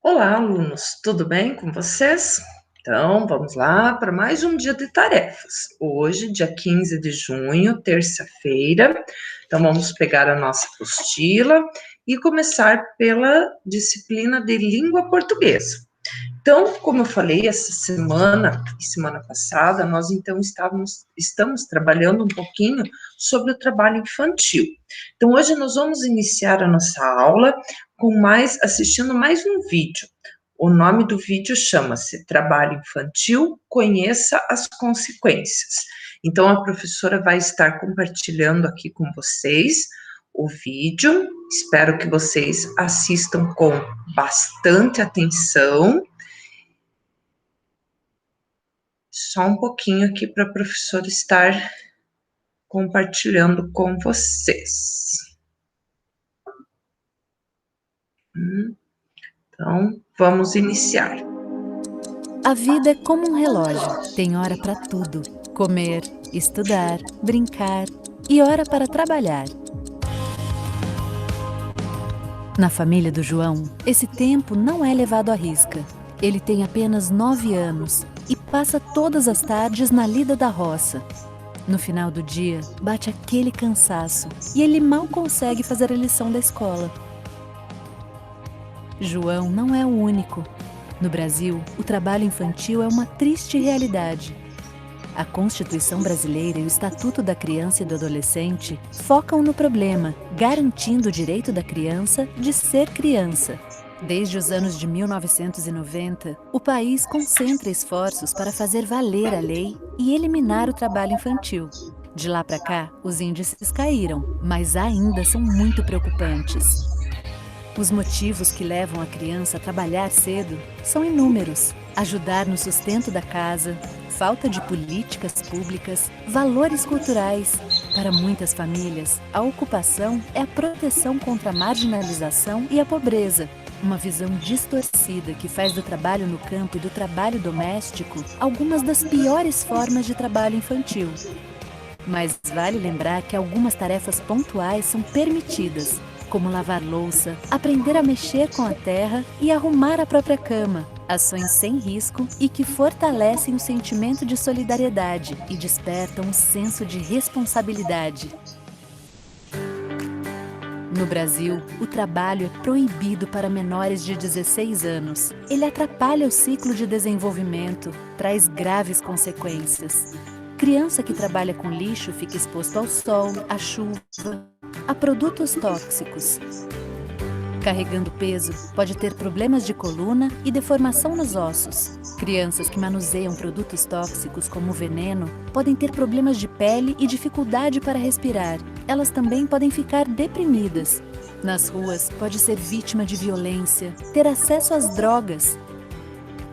Olá, alunos, tudo bem com vocês? Então, vamos lá para mais um dia de tarefas. Hoje, dia 15 de junho, terça-feira. Então, vamos pegar a nossa apostila e começar pela disciplina de língua portuguesa. Então, como eu falei, essa semana e semana passada, nós então estamos trabalhando um pouquinho sobre o trabalho infantil. Então, hoje nós vamos iniciar a nossa aula assistindo mais um vídeo. O nome do vídeo chama-se Trabalho Infantil, Conheça as Consequências. Então, a professora vai estar compartilhando aqui com vocês o vídeo. Espero que vocês assistam com bastante atenção. Só um pouquinho aqui para a professora estar compartilhando com vocês. Então, vamos iniciar. A vida é como um relógio, tem hora para tudo: comer, estudar, brincar e hora para trabalhar. Na família do João, esse tempo não é levado à risca. Ele tem apenas 9 anos e passa todas as tardes na lida da roça. No final do dia, bate aquele cansaço e ele mal consegue fazer a lição da escola. João não é o único. No Brasil, o trabalho infantil é uma triste realidade. A Constituição Brasileira e o Estatuto da Criança e do Adolescente focam no problema, garantindo o direito da criança de ser criança. Desde os anos de 1990, o país concentra esforços para fazer valer a lei e eliminar o trabalho infantil. De lá para cá, os índices caíram, mas ainda são muito preocupantes. Os motivos que levam a criança a trabalhar cedo são inúmeros: ajudar no sustento da casa, falta de políticas públicas, valores culturais. Para muitas famílias, a ocupação é a proteção contra a marginalização e a pobreza. Uma visão distorcida que faz do trabalho no campo e do trabalho doméstico algumas das piores formas de trabalho infantil. Mas vale lembrar que algumas tarefas pontuais são permitidas, como lavar louça, aprender a mexer com a terra e arrumar a própria cama. Ações sem risco e que fortalecem o sentimento de solidariedade e despertam um senso de responsabilidade. No Brasil, o trabalho é proibido para menores de 16 anos. Ele atrapalha o ciclo de desenvolvimento, traz graves consequências. Criança que trabalha com lixo fica exposto ao sol, à chuva, a produtos tóxicos. Carregando peso, pode ter problemas de coluna e deformação nos ossos. Crianças que manuseiam produtos tóxicos como veneno podem ter problemas de pele e dificuldade para respirar. Elas também podem ficar deprimidas. Nas ruas, pode ser vítima de violência, ter acesso às drogas.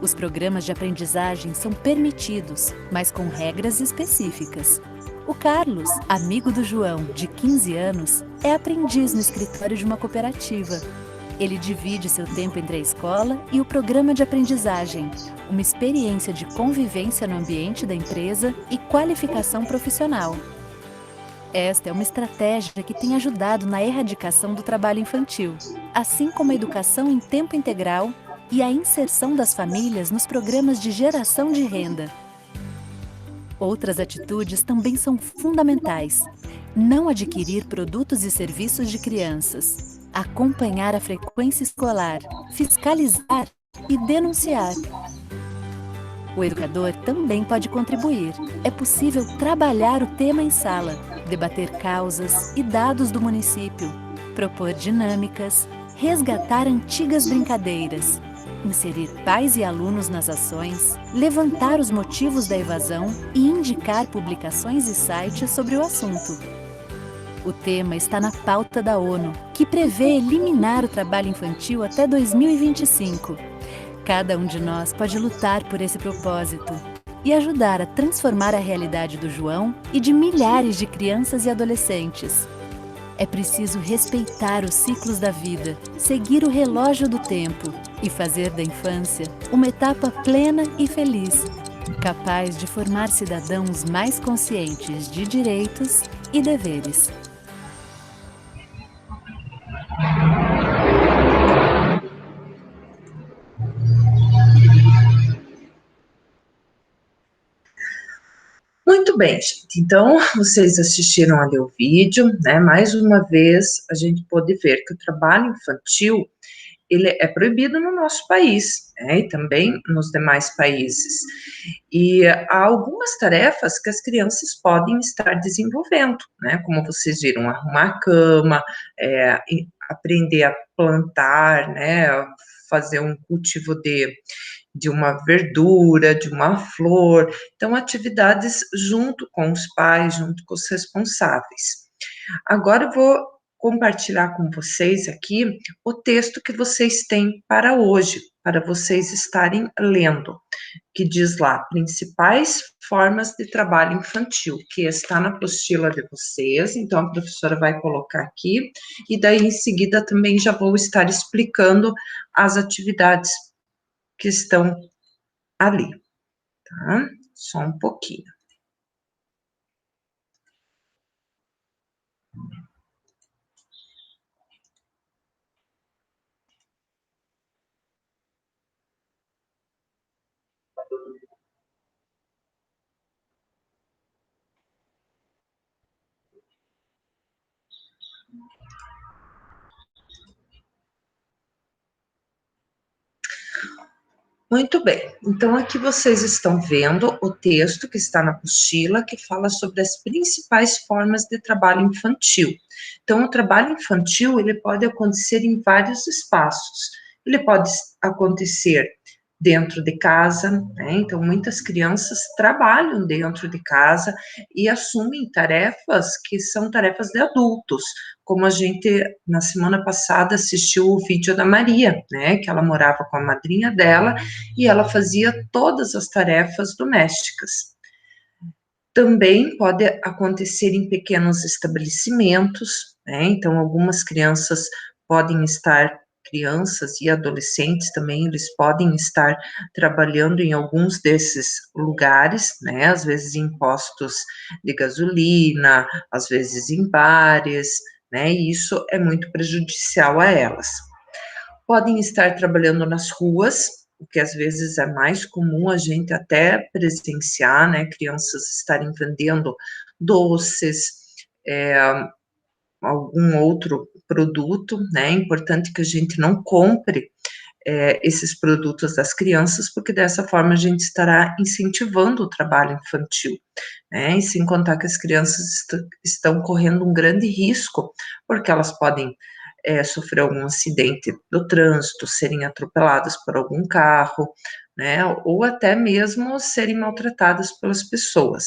Os programas de aprendizagem são permitidos, mas com regras específicas. O Carlos, amigo do João, de 15 anos, é aprendiz no escritório de uma cooperativa. Ele divide seu tempo entre a escola e o programa de aprendizagem, uma experiência de convivência no ambiente da empresa e qualificação profissional. Esta é uma estratégia que tem ajudado na erradicação do trabalho infantil, assim como a educação em tempo integral e a inserção das famílias nos programas de geração de renda. Outras atitudes também são fundamentais: não adquirir produtos e serviços de crianças, acompanhar a frequência escolar, fiscalizar e denunciar. O educador também pode contribuir. É possível trabalhar o tema em sala, debater causas e dados do município, propor dinâmicas, resgatar antigas brincadeiras, inserir pais e alunos nas ações, levantar os motivos da evasão e indicar publicações e sites sobre o assunto. O tema está na pauta da ONU, que prevê eliminar o trabalho infantil até 2025. Cada um de nós pode lutar por esse propósito e ajudar a transformar a realidade do João e de milhares de crianças e adolescentes. É preciso respeitar os ciclos da vida, seguir o relógio do tempo e fazer da infância uma etapa plena e feliz, capaz de formar cidadãos mais conscientes de direitos e deveres. Muito bem, gente. Então, vocês assistiram ali o vídeo, né? Mais uma vez, a gente pôde ver que o trabalho infantil, ele é proibido no nosso país, né? E também nos demais países. E há algumas tarefas que as crianças podem estar desenvolvendo, né? Como vocês viram, arrumar a cama, aprender a plantar, né? Fazer um cultivo de uma verdura, de uma flor. Então, atividades junto com os pais, junto com os responsáveis. Agora eu vou compartilhar com vocês aqui o texto que vocês têm para hoje, para vocês estarem lendo, que diz lá, principais formas de trabalho infantil, que está na apostila de vocês, então a professora vai colocar aqui, e daí em seguida também já vou estar explicando as atividades que estão ali, tá? Só um pouquinho. Muito bem, então aqui vocês estão vendo o texto que está na apostila, que fala sobre as principais formas de trabalho infantil. Então, o trabalho infantil, ele pode acontecer em vários espaços. Ele pode acontecer dentro de casa, né? Então, muitas crianças trabalham dentro de casa e assumem tarefas que são tarefas de adultos, como a gente, na semana passada, assistiu o vídeo da Maria, né? Que ela morava com a madrinha dela e ela fazia todas as tarefas domésticas. Também pode acontecer em pequenos estabelecimentos, né? Então, algumas crianças e adolescentes também, eles podem estar trabalhando em alguns desses lugares, né? Às vezes em postos de gasolina, às vezes em bares, né? E isso é muito prejudicial a elas. Podem estar trabalhando nas ruas, o que às vezes é mais comum a gente até presenciar, né? Crianças estarem vendendo doces, algum outro produto, né? É importante que a gente não compre esses produtos das crianças, porque dessa forma a gente estará incentivando o trabalho infantil, né? E sem contar que as crianças estão correndo um grande risco, porque elas podem sofrer algum acidente do trânsito, serem atropeladas por algum carro, né? Ou até mesmo serem maltratadas pelas pessoas.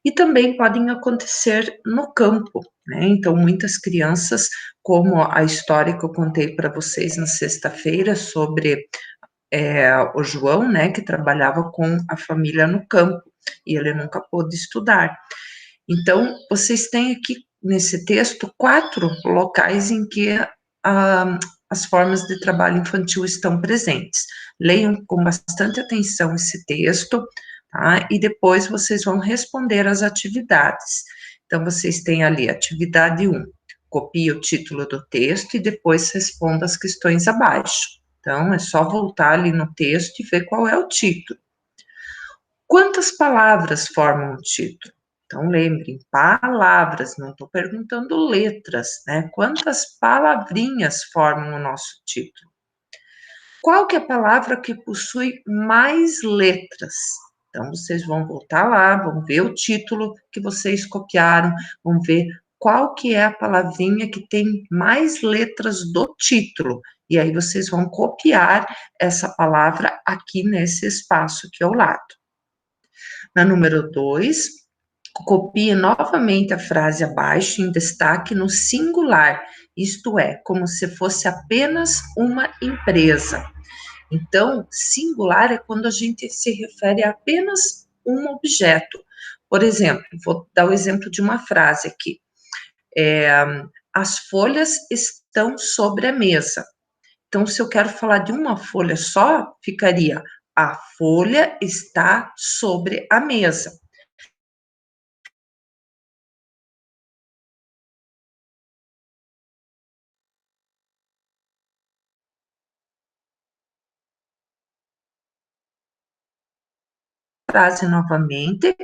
E também podem acontecer no campo, né? Então, muitas crianças, como a história que eu contei para vocês na sexta-feira sobre o João, né, que trabalhava com a família no campo e ele nunca pôde estudar. Então, vocês têm aqui nesse texto 4 locais em que as formas de trabalho infantil estão presentes. Leiam com bastante atenção esse texto, tá? E depois vocês vão responder as atividades. Então, vocês têm ali atividade 1, copie o título do texto e depois responda as questões abaixo. Então, é só voltar ali no texto e ver qual é o título. Quantas palavras formam o título? Então, lembrem, palavras, não estou perguntando letras, né? Quantas palavrinhas formam o nosso título? Qual que é a palavra que possui mais letras? Então, vocês vão voltar lá, vão ver o título que vocês copiaram, vão ver qual que é a palavrinha que tem mais letras do título. E aí, vocês vão copiar essa palavra aqui nesse espaço aqui ao lado. Na número 2, copie novamente a frase abaixo em destaque no singular, isto é, como se fosse apenas uma empresa. Então, singular é quando a gente se refere a apenas um objeto. Por exemplo, vou dar o exemplo de uma frase aqui. As folhas estão sobre a mesa. Então, se eu quero falar de uma folha só, ficaria a folha está sobre a mesa. frase novamente,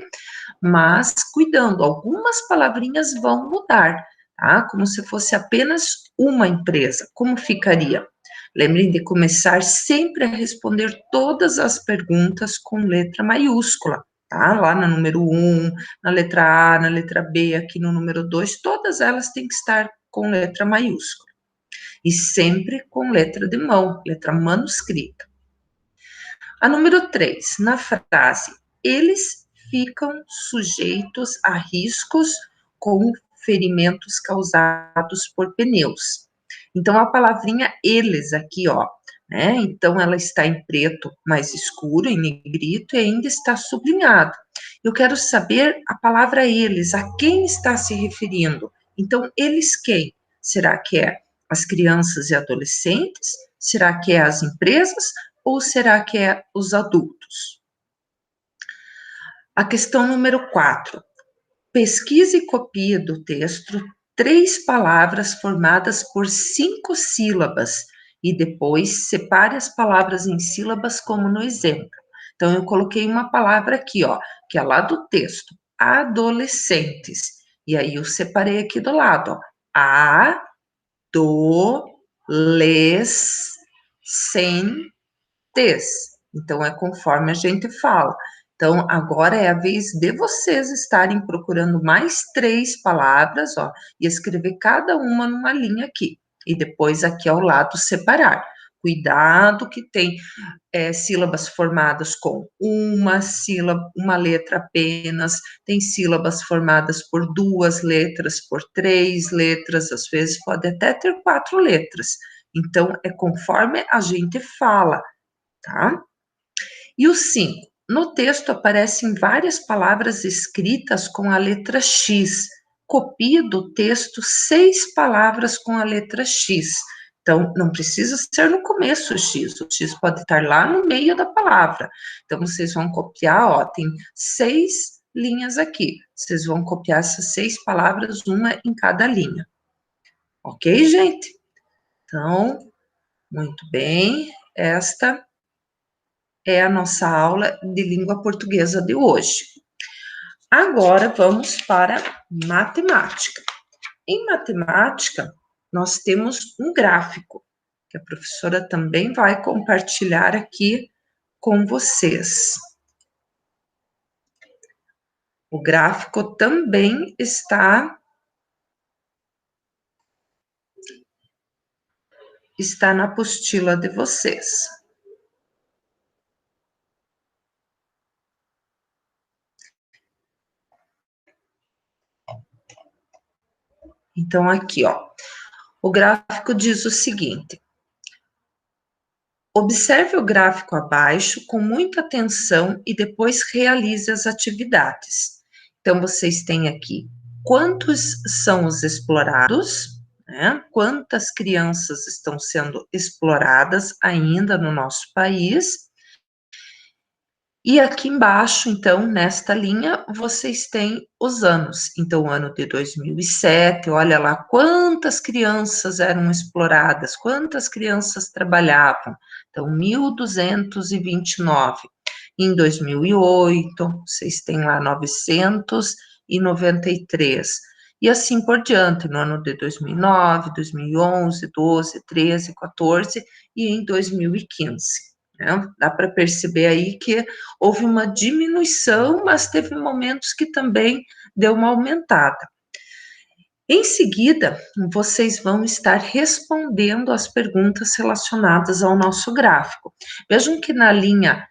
mas cuidando, algumas palavrinhas vão mudar, tá? Como se fosse apenas uma empresa. Como ficaria? Lembrem de começar sempre a responder todas as perguntas com letra maiúscula, tá? Lá no número 1, na letra A, na letra B, aqui no número 2, todas elas têm que estar com letra maiúscula. E sempre com letra de mão, letra manuscrita. A número 3, na frase, eles ficam sujeitos a riscos com ferimentos causados por pneus. Então, a palavrinha eles aqui, ó, né? Então, ela está em preto mais escuro, em negrito, e ainda está sublinhada. Eu quero saber a palavra eles, a quem está se referindo. Então, eles quem? Será que é as crianças e adolescentes? Será que é as empresas? Ou será que é os adultos? A questão número 4. Pesquise e copie do texto 3 palavras formadas por 5 sílabas e depois separe as palavras em sílabas como no exemplo. Então, eu coloquei uma palavra aqui, ó, que é lá do texto, adolescentes. E aí eu separei aqui do lado, ó, então, é conforme a gente fala. Então, agora é a vez de vocês estarem procurando mais 3 palavras, ó, e escrever cada uma numa linha aqui. E depois aqui ao lado separar. Cuidado que tem sílabas formadas com uma sílaba, uma letra apenas, tem sílabas formadas por 2 letras, por 3 letras, às vezes pode até ter 4 letras. Então, é conforme a gente fala, tá? E o 5. No texto aparecem várias palavras escritas com a letra X. Copie do texto 6 palavras com a letra X. Então, não precisa ser no começo o X pode estar lá no meio da palavra. Então, vocês vão copiar, ó, tem 6 linhas aqui. Vocês vão copiar essas 6 palavras, uma em cada linha. Ok, gente? Então, muito bem. Esta é a nossa aula de língua portuguesa de hoje. Agora vamos para matemática. Em matemática, nós temos um gráfico, que a professora também vai compartilhar aqui com vocês. O gráfico também está na apostila de vocês. Então, aqui, ó, o gráfico diz o seguinte: observe o gráfico abaixo com muita atenção e depois realize as atividades. Então, vocês têm aqui quantos são os explorados, né? Quantas crianças estão sendo exploradas ainda no nosso país. E aqui embaixo, então, nesta linha, vocês têm os anos. Então, o ano de 2007, olha lá quantas crianças eram exploradas, quantas crianças trabalhavam. Então, 1.229. Em 2008, vocês têm lá 993. E assim por diante, no ano de 2009, 2011, 12, 13, 14 e em 2015. Né? Dá para perceber aí que houve uma diminuição, mas teve momentos que também deu uma aumentada. Em seguida, vocês vão estar respondendo as perguntas relacionadas ao nosso gráfico. Vejam que na linha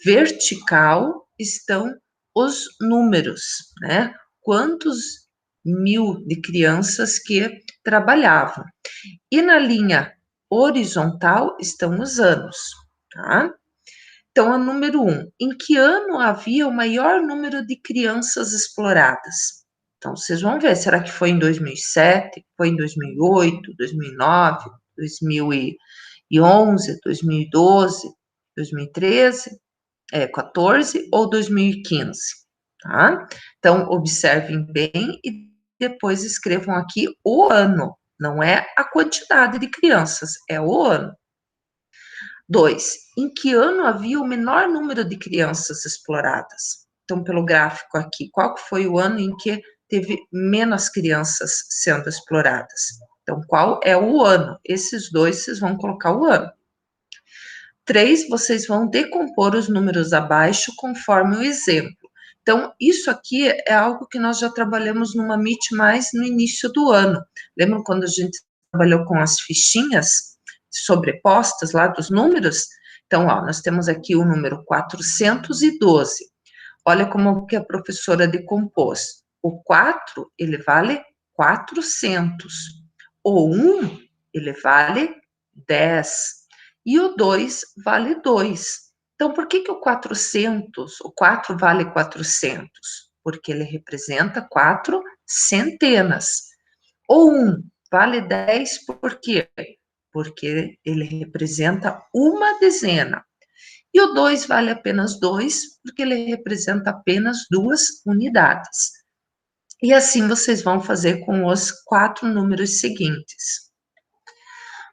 vertical estão os números, né? Quantos mil de crianças que trabalhavam. E na linha horizontal estão os anos, tá? Então, a número 1, em que ano havia o maior número de crianças exploradas? Então, vocês vão ver, será que foi em 2007, foi em 2008, 2009, 2011, 2012, 2013, 14 ou 2015, tá? Então, observem bem e depois escrevam aqui o ano, não é a quantidade de crianças, é o ano. 2. Em que ano havia o menor número de crianças exploradas? Então, pelo gráfico aqui, qual foi o ano em que teve menos crianças sendo exploradas? Então, qual é o ano? Esses dois, vocês vão colocar o ano. 3, vocês vão decompor os números abaixo conforme o exemplo. Então, isso aqui é algo que nós já trabalhamos numa Meet mais no início do ano. Lembram quando a gente trabalhou com as fichinhas sobrepostas lá dos números? Então, ó, nós temos aqui o número 412. Olha como que a professora decompôs. O 4, ele vale 400. O 1, ele vale 10. E o 2 vale 2. Então, por que o 400, o 4 vale 400? Porque ele representa 4 centenas. O 1 vale 10 por quê? Porque ele representa uma dezena. E o 2 vale apenas 2, porque ele representa apenas 2 unidades. E assim vocês vão fazer com os 4 números seguintes.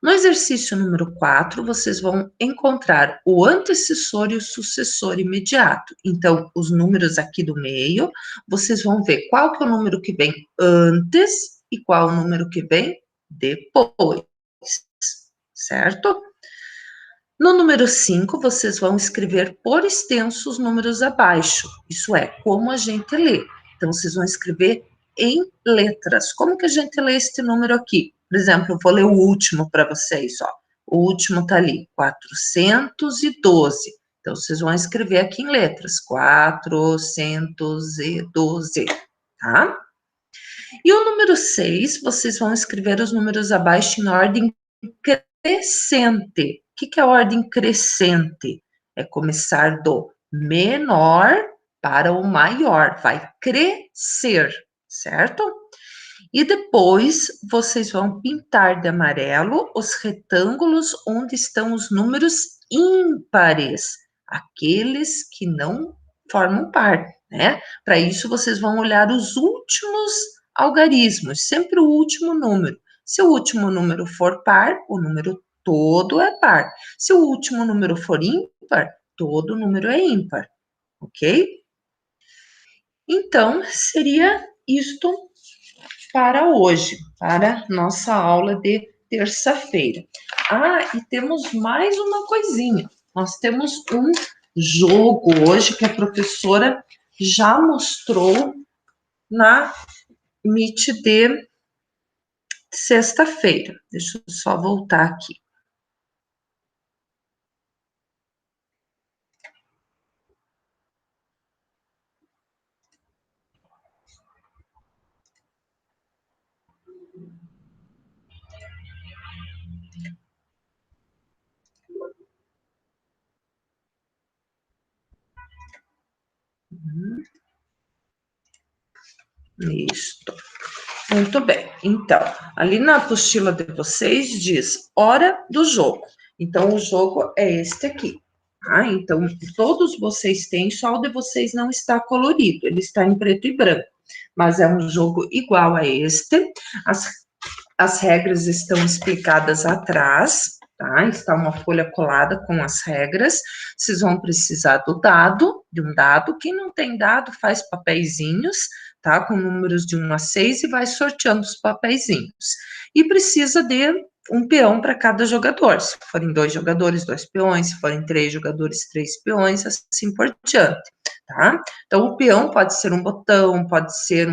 No exercício número 4, vocês vão encontrar o antecessor e o sucessor imediato. Então, os números aqui do meio, vocês vão ver qual que é o número que vem antes e qual o número que vem depois, certo? No número 5, vocês vão escrever por extenso os números abaixo, isso é, como a gente lê. Então, vocês vão escrever em letras. Como que a gente lê este número aqui? Por exemplo, eu vou ler o último para vocês, ó. O último tá ali, 412. Então, vocês vão escrever aqui em letras, 412, tá? E o número 6, vocês vão escrever os números abaixo em ordem crescente. O que é a ordem crescente? É começar do menor para o maior, vai crescer, certo? E depois vocês vão pintar de amarelo os retângulos onde estão os números ímpares, aqueles que não formam par, né? Para isso vocês vão olhar os últimos algarismos, sempre o último número. Se o último número for par, o número todo é par. Se o último número for ímpar, todo número é ímpar, ok? Então, seria isto para hoje, para nossa aula de terça-feira. Ah, e temos mais uma coisinha. Nós temos um jogo hoje que a professora já mostrou na Meet de sexta-feira. Deixa eu só voltar aqui. Isto. Muito bem. Então, ali na apostila de vocês diz hora do jogo. Então, o jogo é este aqui. Tá? Então, todos vocês têm, só o de vocês não está colorido, ele está em preto e branco. Mas é um jogo igual a este. As regras estão explicadas atrás, tá? Está uma folha colada com as regras. Vocês vão precisar do dado, de um dado. Quem não tem dado, faz papeizinhos, tá? Com números de 1 a 6 e vai sorteando os papeizinhos. E precisa de um peão para cada jogador. Se forem 2 jogadores, 2 peões. Se forem 3 jogadores, 3 peões, assim por diante, tá? Então, o peão pode ser um botão, pode ser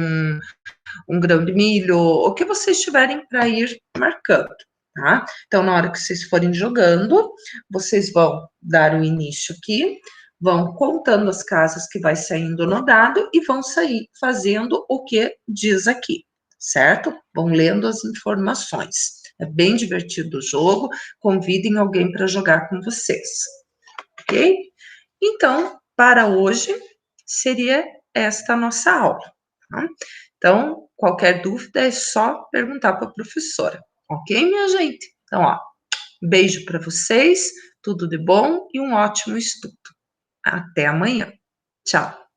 um grão de milho, o que vocês tiverem para ir marcando, tá? Então, na hora que vocês forem jogando, vocês vão dar o início aqui, vão contando as casas que vai saindo no dado e vão sair fazendo o que diz aqui, certo? Vão lendo as informações. É bem divertido o jogo, convidem alguém para jogar com vocês, ok? Então, para hoje, seria esta a nossa aula, tá? Então, qualquer dúvida é só perguntar para a professora, ok, minha gente? Então, ó, beijo para vocês, tudo de bom e um ótimo estudo. Até amanhã. Tchau.